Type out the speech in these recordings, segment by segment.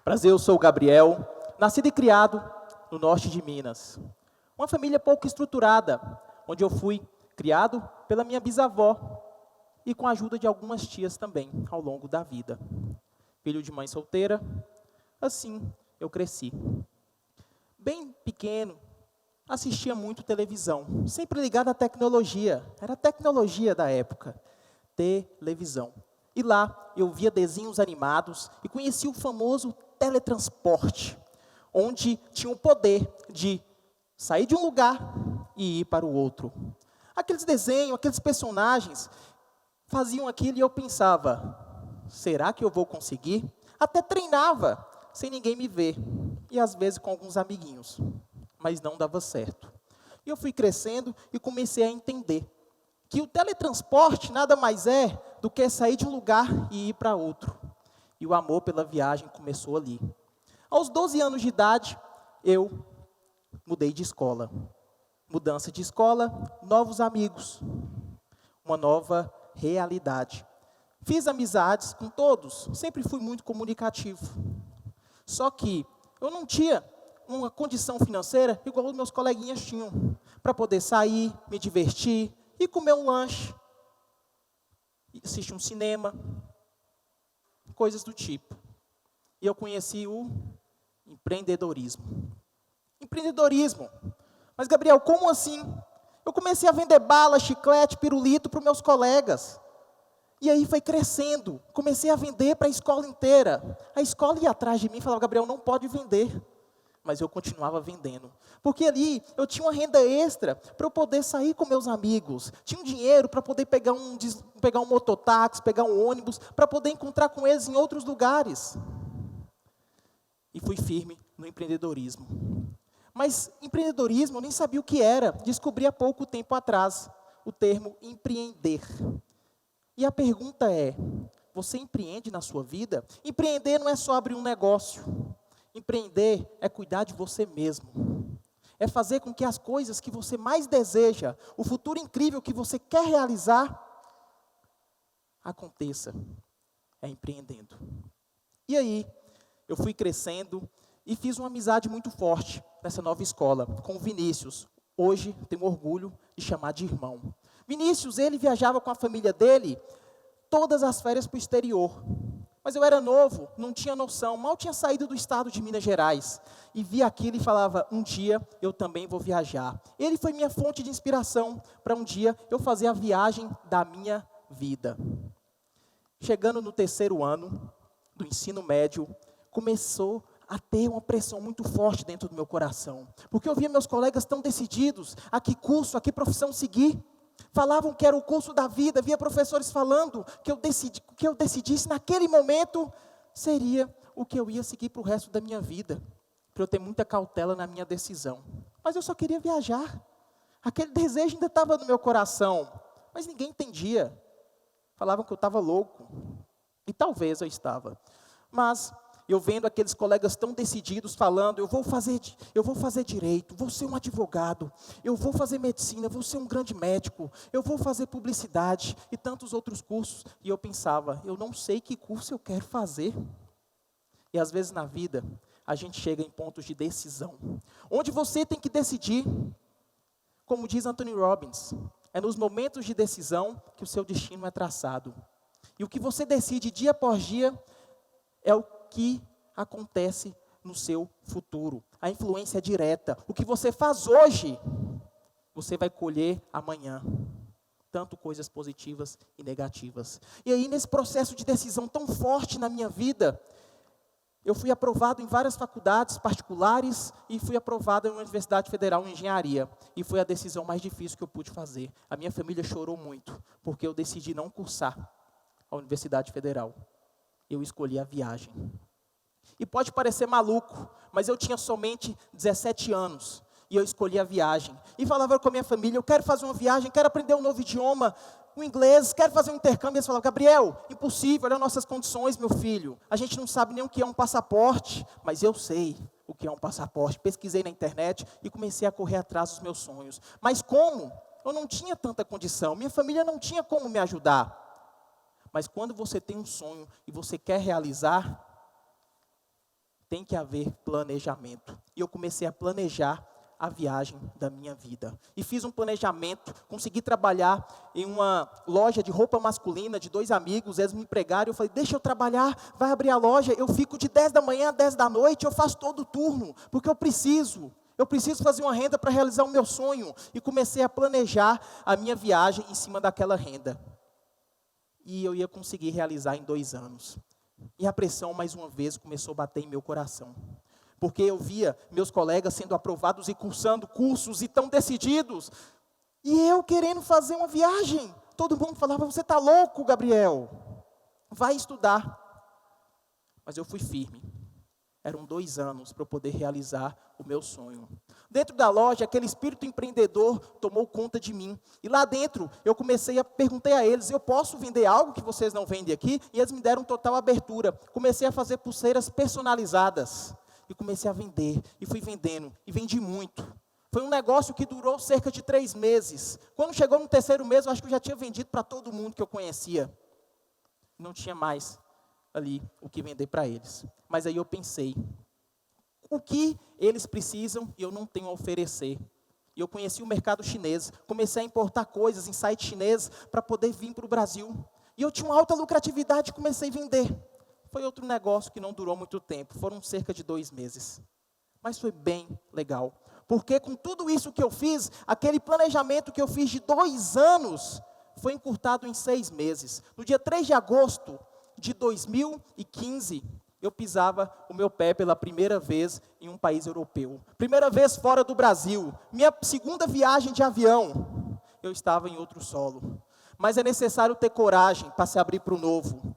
Prazer, eu sou o Gabriel, nascido e criado no norte de Minas. Uma família pouco estruturada, onde eu fui criado pela minha bisavó e com a ajuda de algumas tias também, ao longo da vida. Filho de mãe solteira, assim eu cresci. Bem pequeno, assistia muito televisão, sempre ligado à tecnologia, era a tecnologia da época, televisão. E lá eu via desenhos animados e conheci o famoso teletransporte, onde tinha o poder de sair de um lugar e ir para o outro. Aqueles desenhos, aqueles personagens faziam aquilo e eu pensava, será que eu vou conseguir? Até treinava, sem ninguém me ver, e às vezes com alguns amiguinhos, mas não dava certo. E eu fui crescendo e comecei a entender que o teletransporte nada mais é do que sair de um lugar e ir para outro. E o amor pela viagem começou ali. Aos 12 anos de idade, eu mudei de escola. Mudança de escola, novos amigos, uma nova realidade. Fiz amizades com todos, sempre fui muito comunicativo. Só que eu não tinha uma condição financeira igual os meus coleguinhas tinham, para poder sair, me divertir e comer um lanche, assistir um cinema, coisas do tipo. E eu conheci o empreendedorismo. Empreendedorismo. Mas, Gabriel, como assim? Eu comecei a vender bala, chiclete, pirulito para os meus colegas. E aí foi crescendo. Comecei a vender para a escola inteira. A escola ia atrás de mim e falava, Gabriel, não pode vender. Mas eu continuava vendendo. Porque ali eu tinha uma renda extra para eu poder sair com meus amigos. Tinha um dinheiro para poder pegar um mototáxi, pegar um ônibus, para poder encontrar com eles em outros lugares. E fui firme no empreendedorismo. Mas empreendedorismo eu nem sabia o que era. Descobri há pouco tempo atrás o termo empreender. E a pergunta é, você empreende na sua vida? Empreender não é só abrir um negócio. Empreender é cuidar de você mesmo. É fazer com que as coisas que você mais deseja, o futuro incrível que você quer realizar, aconteça. É empreendendo. E aí, eu fui crescendo e fiz uma amizade muito forte nessa nova escola, com o Vinícius. Hoje, tenho orgulho de chamar de irmão. Vinícius, ele viajava com a família dele todas as férias para o exterior. Mas eu era novo, não tinha noção, mal tinha saído do estado de Minas Gerais. E via aquilo e falava, um dia eu também vou viajar. Ele foi minha fonte de inspiração para um dia eu fazer a viagem da minha vida. Chegando no 3º ano do ensino médio, começou a ter uma pressão muito forte dentro do meu coração. Porque eu via meus colegas tão decididos a que curso, a que profissão seguir. Falavam que era o curso da vida, via professores falando que eu decidisse naquele momento seria o que eu ia seguir para o resto da minha vida, para eu ter muita cautela na minha decisão. Mas eu só queria viajar, aquele desejo ainda estava no meu coração, mas ninguém entendia, falavam que eu estava louco, e talvez eu estava, mas eu vendo aqueles colegas tão decididos falando, eu vou fazer direito, vou ser um advogado, eu vou fazer medicina, vou ser um grande médico, eu vou fazer publicidade e tantos outros cursos. E eu pensava, eu não sei que curso eu quero fazer. E às vezes na vida, a gente chega em pontos de decisão, onde você tem que decidir, como diz Anthony Robbins, é nos momentos de decisão que o seu destino é traçado. E o que você decide dia após dia é o que acontece no seu futuro. A influência é direta. O que você faz hoje, você vai colher amanhã. Tanto coisas positivas e negativas. E aí, nesse processo de decisão tão forte na minha vida, eu fui aprovado em várias faculdades particulares e fui aprovado em uma Universidade Federal em Engenharia. E foi a decisão mais difícil que eu pude fazer. A minha família chorou muito, porque eu decidi não cursar a Universidade Federal. Eu escolhi a viagem. E pode parecer maluco, mas eu tinha somente 17 anos. E eu escolhi a viagem. E falava com a minha família, eu quero fazer uma viagem, quero aprender um novo idioma, o inglês, quero fazer um intercâmbio. E eles falavam, Gabriel, impossível, olha as nossas condições, meu filho. A gente não sabe nem o que é um passaporte, mas eu sei o que é um passaporte. Pesquisei na internet e comecei a correr atrás dos meus sonhos. Mas como? Eu não tinha tanta condição, minha família não tinha como me ajudar. Mas quando você tem um sonho e você quer realizar, tem que haver planejamento. E eu comecei a planejar a viagem da minha vida. E fiz um planejamento, consegui trabalhar em uma loja de roupa masculina de 2 amigos, eles me empregaram, eu falei, deixa eu trabalhar, vai abrir a loja, eu fico de 10 da manhã a 10 da noite, eu faço todo o turno, porque eu preciso fazer uma renda para realizar o meu sonho. E comecei a planejar a minha viagem em cima daquela renda. E eu ia conseguir realizar em 2 anos. E a pressão, mais uma vez, começou a bater em meu coração. Porque eu via meus colegas sendo aprovados e cursando cursos e tão decididos. E eu querendo fazer uma viagem. Todo mundo falava, você está louco, Gabriel? Vai estudar. Mas eu fui firme. Eram 2 anos para eu poder realizar o meu sonho. Dentro da loja, aquele espírito empreendedor tomou conta de mim. E lá dentro, perguntei a eles, eu posso vender algo que vocês não vendem aqui? E eles me deram total abertura. Comecei a fazer pulseiras personalizadas. E comecei a vender, e fui vendendo, e vendi muito. Foi um negócio que durou cerca de 3 meses. Quando chegou no 3º mês, eu acho que eu já tinha vendido para todo mundo que eu conhecia. Não tinha mais ali o que vender para eles. Mas aí eu pensei, o que eles precisam e eu não tenho a oferecer? E eu conheci o mercado chinês, comecei a importar coisas em site chinês para poder vir para o Brasil. E eu tinha uma alta lucratividade e comecei a vender. Foi outro negócio que não durou muito tempo, foram cerca de 2 meses. Mas foi bem legal, porque com tudo isso que eu fiz, aquele planejamento que eu fiz de 2 anos, foi encurtado em 6 meses. No dia 3 de agosto de 2015, eu pisava o meu pé pela primeira vez em um país europeu. Primeira vez fora do Brasil, minha 2ª viagem de avião, eu estava em outro solo. Mas é necessário ter coragem para se abrir para o novo.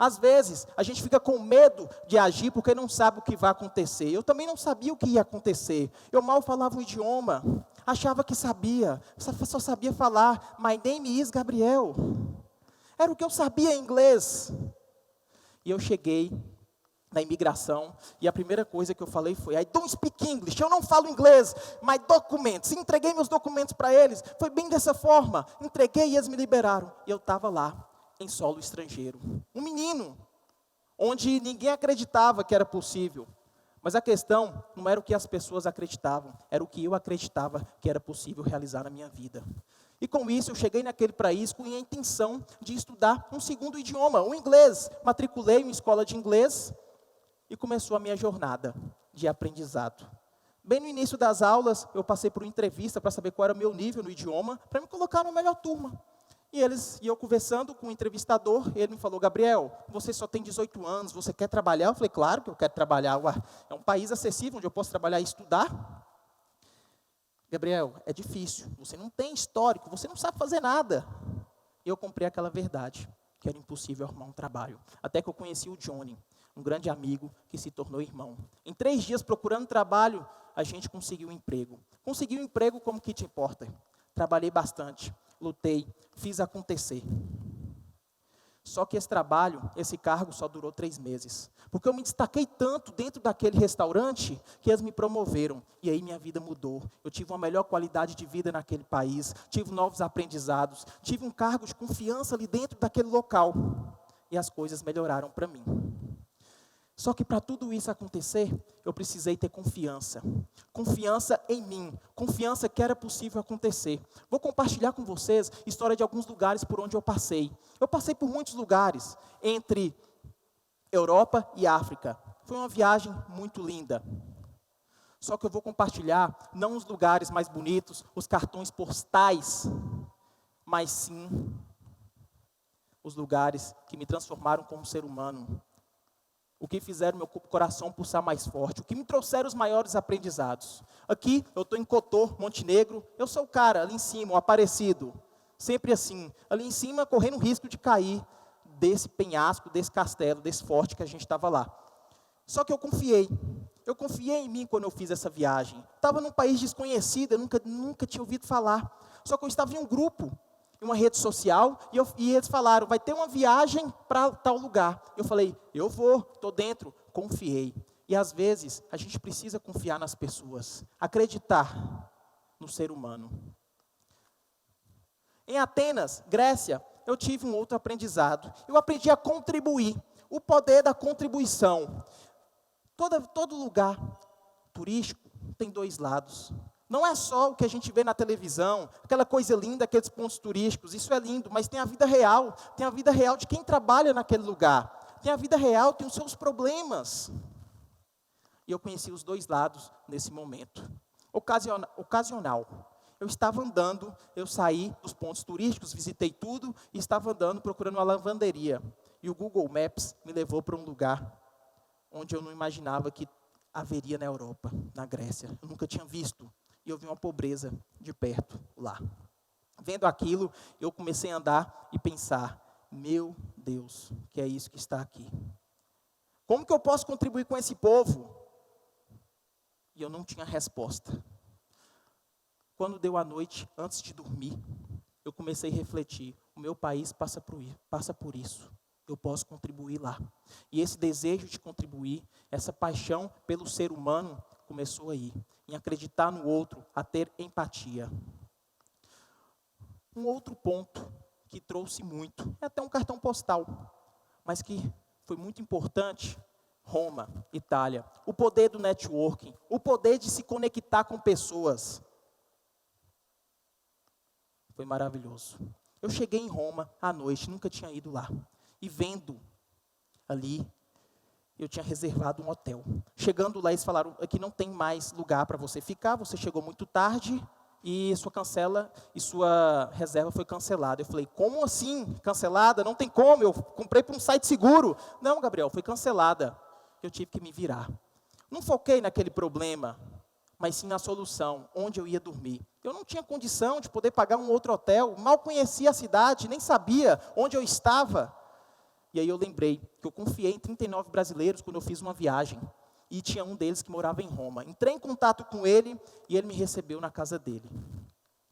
Às vezes, a gente fica com medo de agir porque não sabe o que vai acontecer. Eu também não sabia o que ia acontecer. Eu mal falava o idioma, achava que sabia, só sabia falar, my name is Gabriel. Era o que eu sabia em inglês. E eu cheguei na imigração, e a primeira coisa que eu falei foi, I don't speak English, eu não falo inglês, my documents, entreguei meus documentos para eles, foi bem dessa forma, entreguei e eles me liberaram. E eu estava lá, em solo estrangeiro. Um menino, onde ninguém acreditava que era possível. Mas a questão não era o que as pessoas acreditavam, era o que eu acreditava que era possível realizar na minha vida. E com isso eu cheguei naquele país com a intenção de estudar um 2º idioma, o inglês. Matriculei em uma escola de inglês e começou a minha jornada de aprendizado. Bem no início das aulas, eu passei por uma entrevista para saber qual era o meu nível no idioma, para me colocar na melhor turma. E eu conversando com o entrevistador, ele me falou, Gabriel, você só tem 18 anos, você quer trabalhar? Eu falei, claro que eu quero trabalhar, é um país acessível, onde eu posso trabalhar e estudar. Gabriel, é difícil, você não tem histórico, você não sabe fazer nada. E eu comprei aquela verdade, que era impossível arrumar um trabalho. Até que eu conheci o Johnny, um grande amigo que se tornou irmão. Em 3 dias procurando trabalho, a gente conseguiu um emprego. Conseguiu um emprego como que te importa. Trabalhei bastante, lutei, fiz acontecer. Só que esse trabalho, esse cargo só durou 3 meses. Porque eu me destaquei tanto dentro daquele restaurante, que eles me promoveram. E aí minha vida mudou. Eu tive uma melhor qualidade de vida naquele país, tive novos aprendizados, tive um cargo de confiança ali dentro daquele local. E as coisas melhoraram para mim. Só que para tudo isso acontecer, eu precisei ter confiança. Confiança em mim. Confiança que era possível acontecer. Vou compartilhar com vocês a história de alguns lugares por onde eu passei. Eu passei por muitos lugares, entre Europa e África. Foi uma viagem muito linda. Só que eu vou compartilhar, não os lugares mais bonitos, os cartões postais, mas sim os lugares que me transformaram como ser humano. O que fizeram meu coração pulsar mais forte, o que me trouxeram os maiores aprendizados. Aqui, eu estou em Kotor, Montenegro, eu sou o cara ali em cima, o aparecido, sempre assim, ali em cima correndo o risco de cair desse penhasco, desse castelo, desse forte que a gente estava lá. Só que eu confiei em mim quando eu fiz essa viagem. Estava num país desconhecido, eu nunca tinha ouvido falar. Só que eu estava em um grupo, em uma rede social, e eles falaram, vai ter uma viagem para tal lugar. Eu falei, eu vou, estou dentro, confiei. E às vezes, a gente precisa confiar nas pessoas, acreditar no ser humano. Em Atenas, Grécia, eu tive um outro aprendizado. Eu aprendi a contribuir, o poder da contribuição. Todo lugar turístico tem dois lados. Não é só o que a gente vê na televisão, aquela coisa linda, aqueles pontos turísticos, isso é lindo, mas tem a vida real de quem trabalha naquele lugar. Tem a vida real, tem os seus problemas. E eu conheci os dois lados nesse momento. Ocasional. Eu estava andando, eu saí dos pontos turísticos, visitei tudo, e estava andando procurando uma lavanderia. E o Google Maps me levou para um lugar onde eu não imaginava que haveria na Europa, na Grécia. Eu nunca tinha visto. E eu vi uma pobreza de perto lá. Vendo aquilo, eu comecei a andar e pensar, meu Deus, que é isso que está aqui. Como que eu posso contribuir com esse povo? E eu não tinha resposta. Quando deu a noite, antes de dormir, eu comecei a refletir, o meu país passa por isso. Eu posso contribuir lá. E esse desejo de contribuir, essa paixão pelo ser humano, começou aí, em acreditar no outro, a ter empatia. Um outro ponto que trouxe muito, é até um cartão postal, mas que foi muito importante, Roma, Itália. O poder do networking, o poder de se conectar com pessoas. Foi maravilhoso. Eu cheguei em Roma à noite, nunca tinha ido lá. E vendo ali, eu tinha reservado um hotel. Chegando lá, eles falaram, aqui não tem mais lugar para você ficar, você chegou muito tarde e sua reserva foi cancelada. Eu falei, como assim cancelada? Não tem como, eu comprei para um site seguro. Não, Gabriel, foi cancelada. Eu tive que me virar. Não foquei naquele problema, mas sim na solução, onde eu ia dormir. Eu não tinha condição de poder pagar um outro hotel, mal conhecia a cidade, nem sabia onde eu estava. E aí eu lembrei que eu confiei em 39 brasileiros quando eu fiz uma viagem. E tinha um deles que morava em Roma. Entrei em contato com ele e ele me recebeu na casa dele.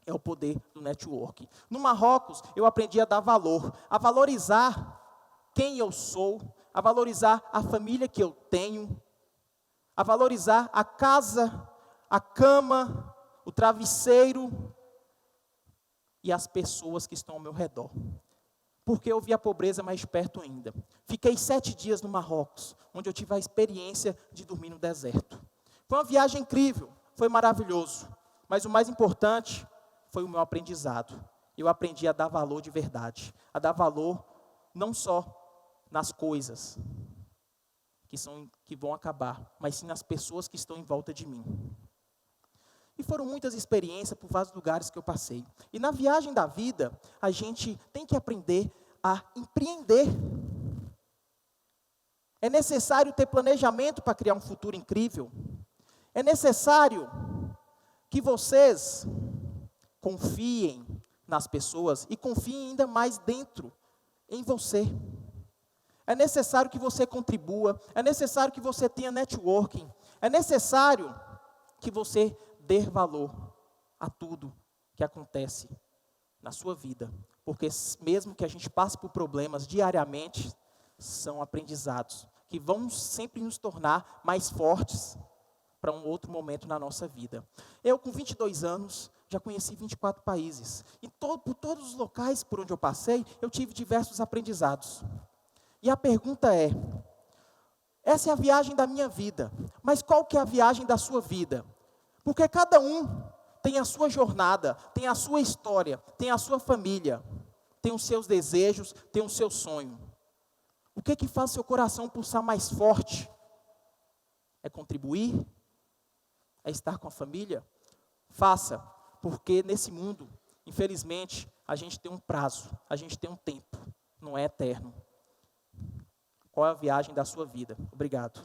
É o poder do network. No Marrocos, eu aprendi a dar valor, a valorizar quem eu sou, a valorizar a família que eu tenho, a valorizar a casa, a cama, o travesseiro e as pessoas que estão ao meu redor. Porque eu vi a pobreza mais perto ainda. Fiquei 7 dias no Marrocos, onde eu tive a experiência de dormir no deserto. Foi uma viagem incrível, foi maravilhoso. Mas o mais importante foi o meu aprendizado. Eu aprendi a dar valor de verdade. A dar valor não só nas coisas que vão acabar, mas sim nas pessoas que estão em volta de mim. E foram muitas experiências por vários lugares que eu passei. E na viagem da vida, a gente tem que aprender a empreender. É necessário ter planejamento para criar um futuro incrível. É necessário que vocês confiem nas pessoas e confiem ainda mais dentro, em você. É necessário que você contribua, é necessário que você tenha networking, é necessário que você dê valor a tudo que acontece na sua vida. Porque mesmo que a gente passe por problemas diariamente, são aprendizados que vão sempre nos tornar mais fortes para um outro momento na nossa vida. Eu, com 22 anos, já conheci 24 países. E por todos os locais por onde eu passei, eu tive diversos aprendizados. E a pergunta é, essa é a viagem da minha vida, mas qual que é a viagem da sua vida? Porque cada um tem a sua jornada, tem a sua história, tem a sua família, tem os seus desejos, tem o seu sonho. O que faz seu coração pulsar mais forte? É contribuir? É estar com a família? Faça, porque nesse mundo, infelizmente, a gente tem um prazo, a gente tem um tempo, não é eterno. Qual é a viagem da sua vida? Obrigado.